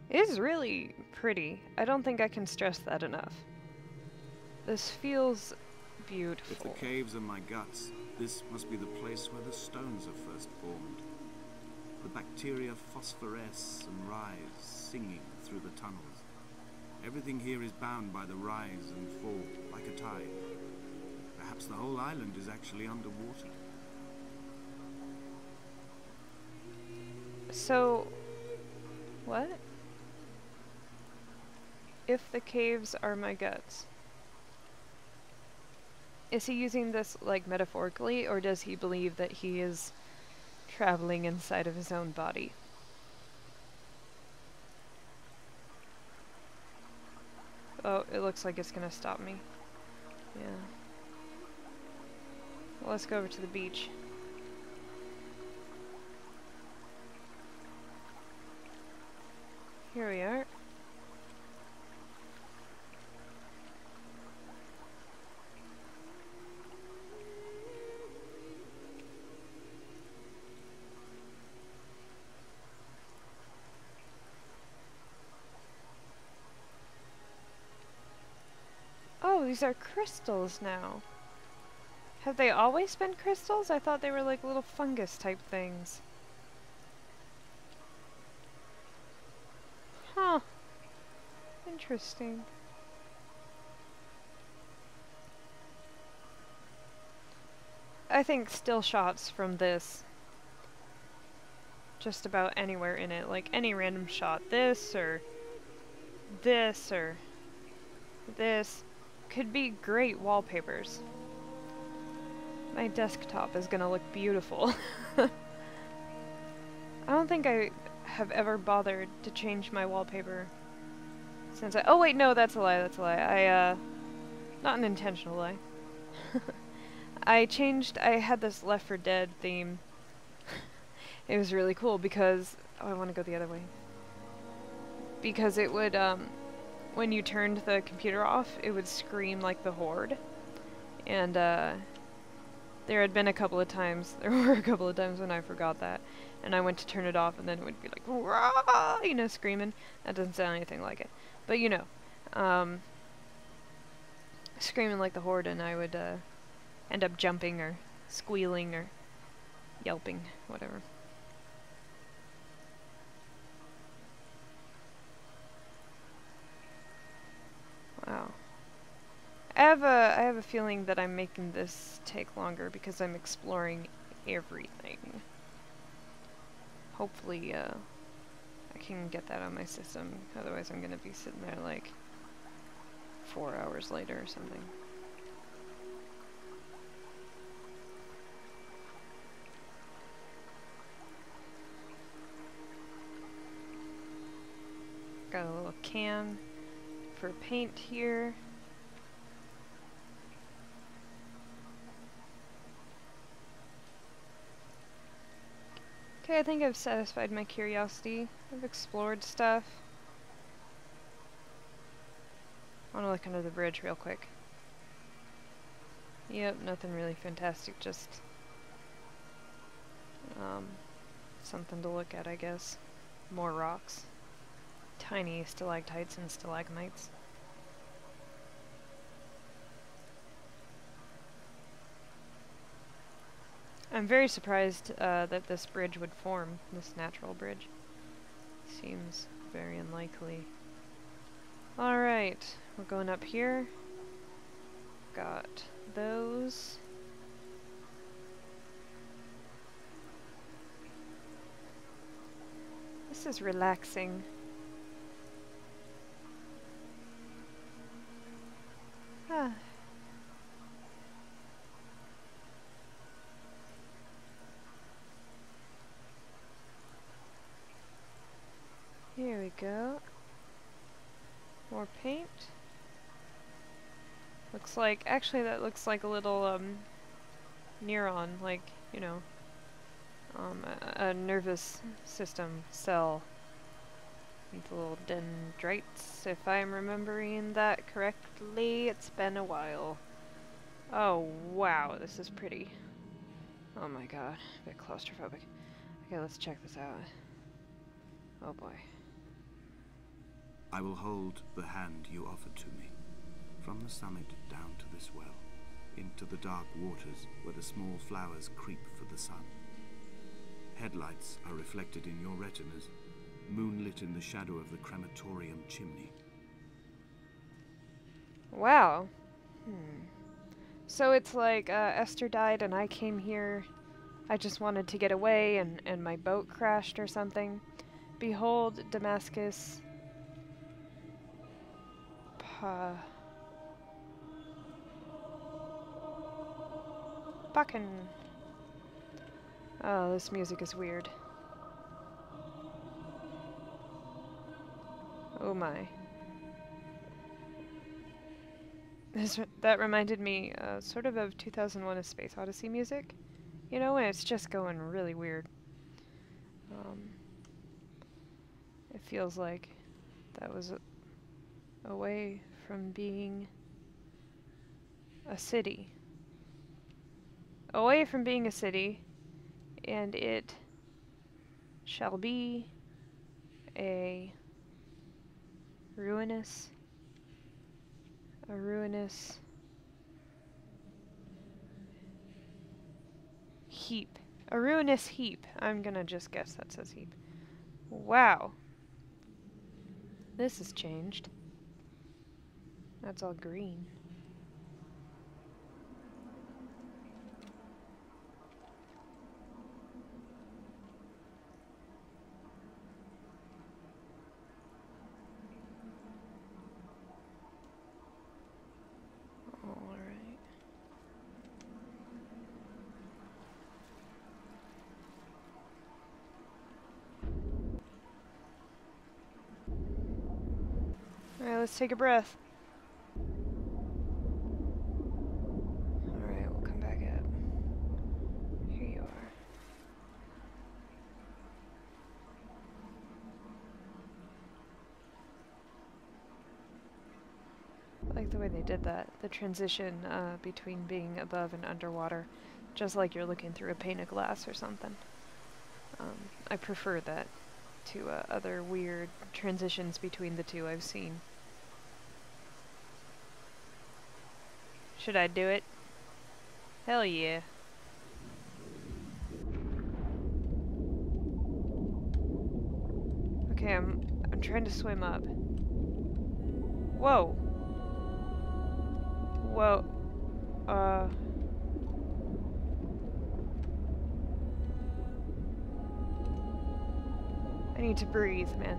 It is really pretty. I don't think I can stress that enough. This feels beautiful. If the caves are my guts, this must be the place where the stones are first formed. The bacteria phosphoresce and rise, singing through the tunnels. Everything here is bound by the rise and fall, like a tide. Perhaps the whole island is actually underwater. So, what? If the caves are my guts. Is he using this, like, metaphorically, or does he believe that he is traveling inside of his own body? Oh, it looks like it's gonna stop me. Yeah. Well, let's go over to the beach. Here we are. Oh, these are crystals now. Have they always been crystals? I thought they were like little fungus type things. Huh. Interesting. I think still shots from this, just about anywhere in it, like any random shot, this or this or this, could be great wallpapers. My desktop is gonna look beautiful. I don't think I have ever bothered to change my wallpaper since oh wait, no, that's a lie, that's a lie. Not an intentional lie. I had this Left 4 Dead theme. It was really cool because, oh, I want to go the other way. Because it would, when you turned the computer off, it would scream like the Horde. And, there had been a couple of times, there were a couple of times when I forgot that. And I went to turn it off and then it would be like, "Rah!" You know, screaming. That doesn't sound anything like it. But you know, screaming like the Horde, and I would, end up jumping or squealing or yelping, whatever. Wow. I have a feeling that I'm making this take longer because I'm exploring everything. Hopefully, I can get that on my system, otherwise I'm gonna be sitting there like 4 hours later or something. Got a little can for paint here. Okay, I think I've satisfied my curiosity. I've explored stuff. I want to look under the bridge real quick. Yep, nothing really fantastic, just something to look at, I guess. More rocks. Tiny stalactites and stalagmites. I'm very surprised that this bridge would form, this natural bridge. Seems very unlikely. Alright, we're going up here. Got those. This is relaxing. Ah. Here we go. More paint. Looks like, actually that looks like a little neuron, like, you know, a nervous system cell. With little dendrites, if I'm remembering that correctly. It's been a while. Oh wow, this is pretty. Oh my god, a bit claustrophobic. Okay, let's check this out. Oh boy. I will hold the hand you offered to me, from the summit down to this well, into the dark waters where the small flowers creep for the sun. Headlights are reflected in your retinas, moonlit in the shadow of the crematorium chimney. Wow. So it's like Esther died and I came here. I just wanted to get away and my boat crashed or something. Behold, Damascus. Bakken. Oh, this music is weird. Oh my. That reminded me sort of 2001: A Space Odyssey music. You know, when it's just going really weird. It feels like that was away from being a city. Away from being a city, and it shall be a ruinous heap. A ruinous heap. I'm gonna just guess that says heap. Wow. This has changed. That's all green. Alright, let's take a breath. Alright, we'll come back up. Here you are. I like the way they did that. The transition between being above and underwater. Just like you're looking through a pane of glass or something. I prefer that to other weird transitions between the two I've seen. Should I do it? Hell yeah. Okay, I'm trying to swim up. Whoa. Whoa. I need to breathe, man.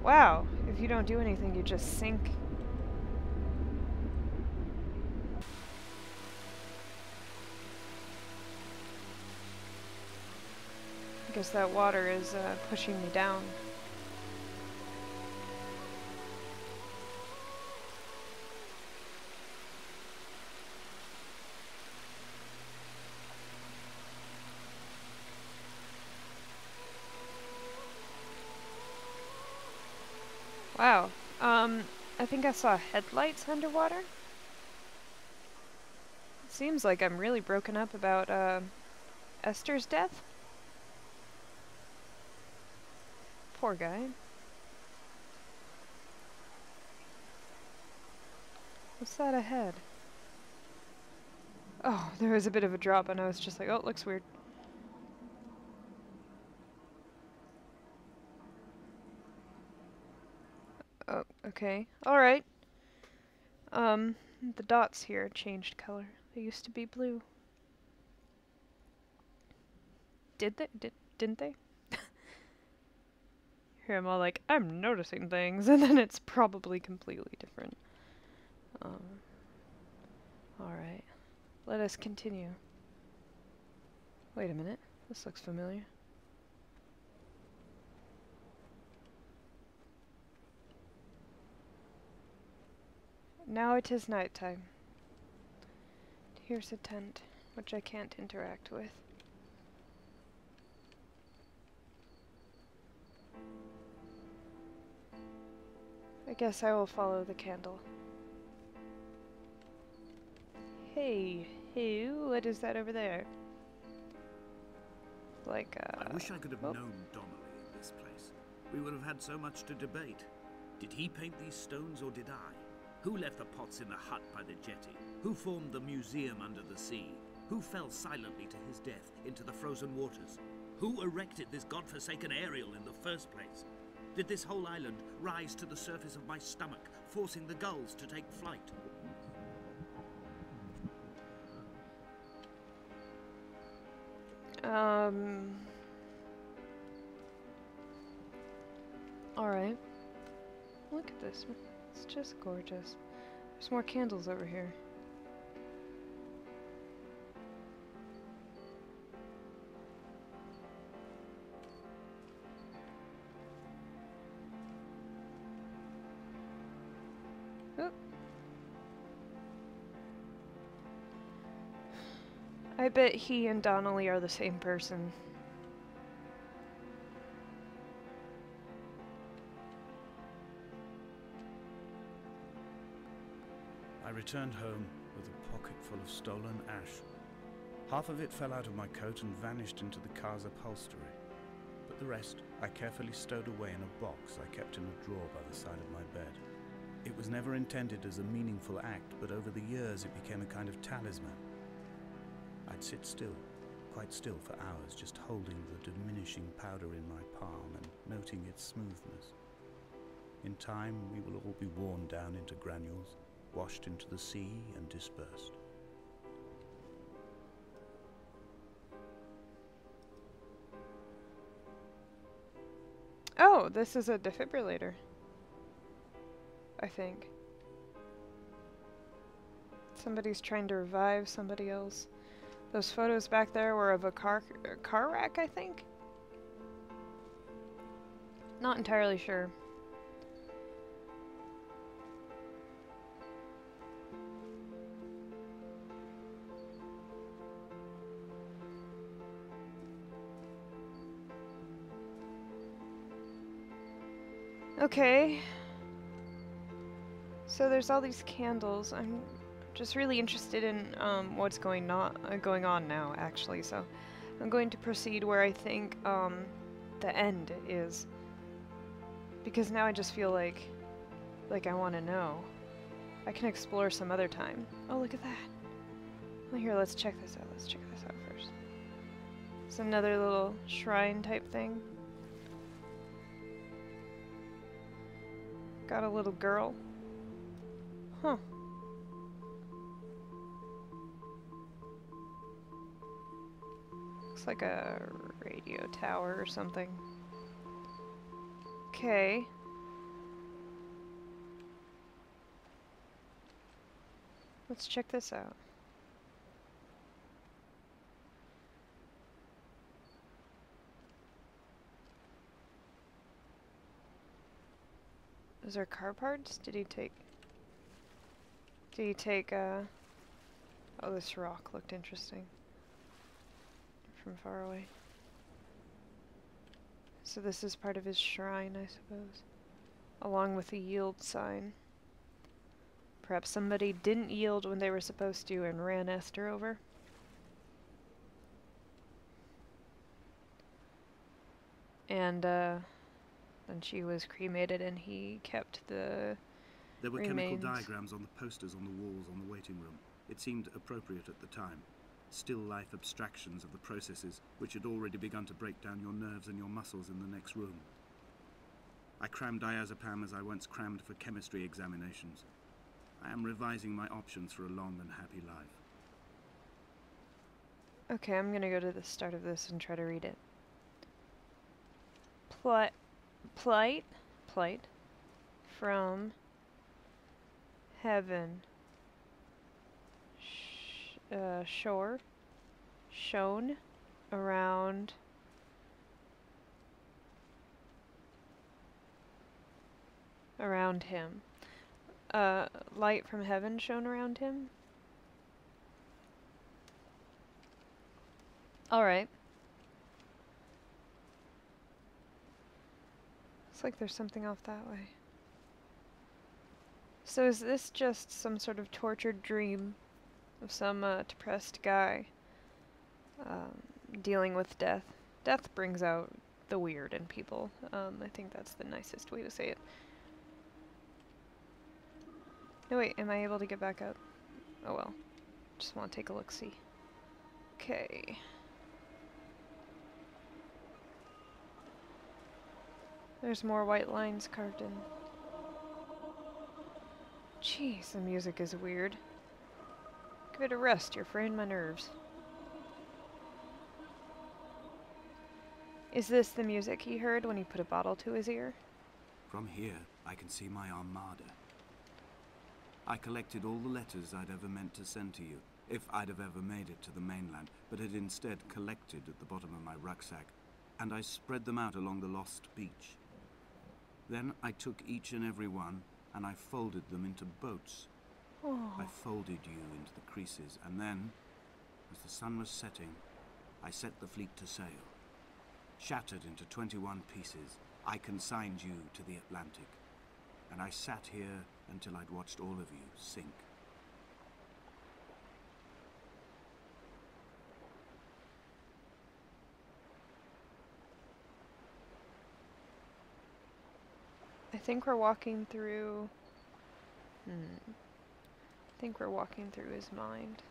Wow, if you don't do anything, you just sink. I guess that water is pushing me down. Wow. I think I saw headlights underwater. It seems like I'm really broken up about, Esther's death. Poor guy. What's that ahead? Oh, there was a bit of a drop and I was just like, oh, it looks weird. Oh, okay. Alright. The dots here changed color. They used to be blue. Did they? Didn't they? Here I'm all like, I'm noticing things, and then it's probably completely different. Alright. Let us continue. Wait a minute. This looks familiar. Now it is nighttime. Here's a tent, which I can't interact with. I guess I will follow the candle. Hey, Who? What is that over there? Like, I wish I could have oh. known Donnelly in this place. We would have had so much to debate. Did he paint these stones or did I? Who left the pots in the hut by the jetty? Who formed the museum under the sea? Who fell silently to his death into the frozen waters? Who erected this godforsaken aerial in the first place? Did this whole island rise to the surface of my stomach, forcing the gulls to take flight? Alright. Look at this. It's just gorgeous. There's more candles over here. Oop. I bet he and Donnelly are the same person. I returned home with a pocket full of stolen ash. Half of it fell out of my coat and vanished into the car's upholstery, but the rest I carefully stowed away in a box I kept in a drawer by the side of my bed. It was never intended as a meaningful act, but over the years it became a kind of talisman. I'd sit still, quite still for hours, just holding the diminishing powder in my palm and noting its smoothness. In time, we will all be worn down into granules, washed into the sea and dispersed. Oh, this is a defibrillator. I think. Somebody's trying to revive somebody else. Those photos back there were of a car wreck, I think? Not entirely sure. Okay. So there's all these candles. I'm just really interested in what's going on now, actually. So I'm going to proceed where I think the end is, because now I just feel like I want to know. I can explore some other time. Oh, look at that. Well, here, let's check this out. Let's check this out first. It's another little shrine type thing. Got a little girl. Huh. Looks like a radio tower or something. Okay. Let's check this out. Those are car parts? Did he take, oh, this rock looked interesting from far away. So this is part of his shrine, I suppose, along with the yield sign. Perhaps somebody didn't yield when they were supposed to and ran Esther over. And then she was cremated and he kept the There were remains. chemical diagrams on the posters on the walls on the waiting room. It seemed appropriate at the time. Still life abstractions of the processes which had already begun to break down your nerves and your muscles in the next room. I crammed diazepam as I once crammed for chemistry examinations. I am revising my options for a long and happy life. Okay, I'm gonna go to the start of this and try to read it. Plight from heaven. Shore. Shone around. Around him. Light from heaven shone around him. Alright. Looks like there's something off that way. So is this just some sort of tortured dream of some depressed guy dealing with death. Death brings out the weird in people. I think that's the nicest way to say it. No, wait, am I able to get back up? Oh well. Just want to take a look-see. Okay. There's more white lines carved in. Jeez, the music is weird. Give it a rest, you're fraying my nerves. Is this the music he heard when he put a bottle to his ear? From here, I can see my armada. I collected all the letters I'd ever meant to send to you, if I'd have ever made it to the mainland, but had instead collected at the bottom of my rucksack, and I spread them out along the lost beach. Then I took each and every one, and I folded them into boats. Oh. I folded you into the creases, and then, as the sun was setting, I set the fleet to sail. Shattered into 21 pieces, I consigned you to the Atlantic, and I sat here until I'd watched all of you sink. I think we're walking through... I think we're walking through his mind.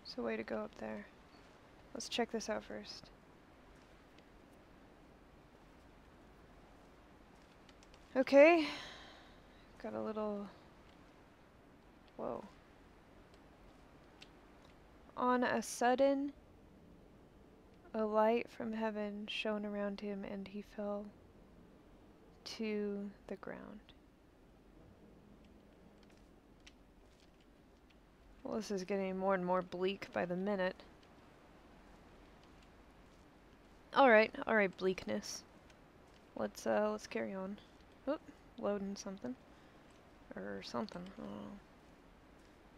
So way to go up there. Let's check this out first. Okay. Got a little... Whoa. On a sudden, a light from heaven shone around him and he fell to the ground. Well, this is getting more and more bleak by the minute. Alright, bleakness. Let's carry on. Oop, loading something. Or something, I don't know.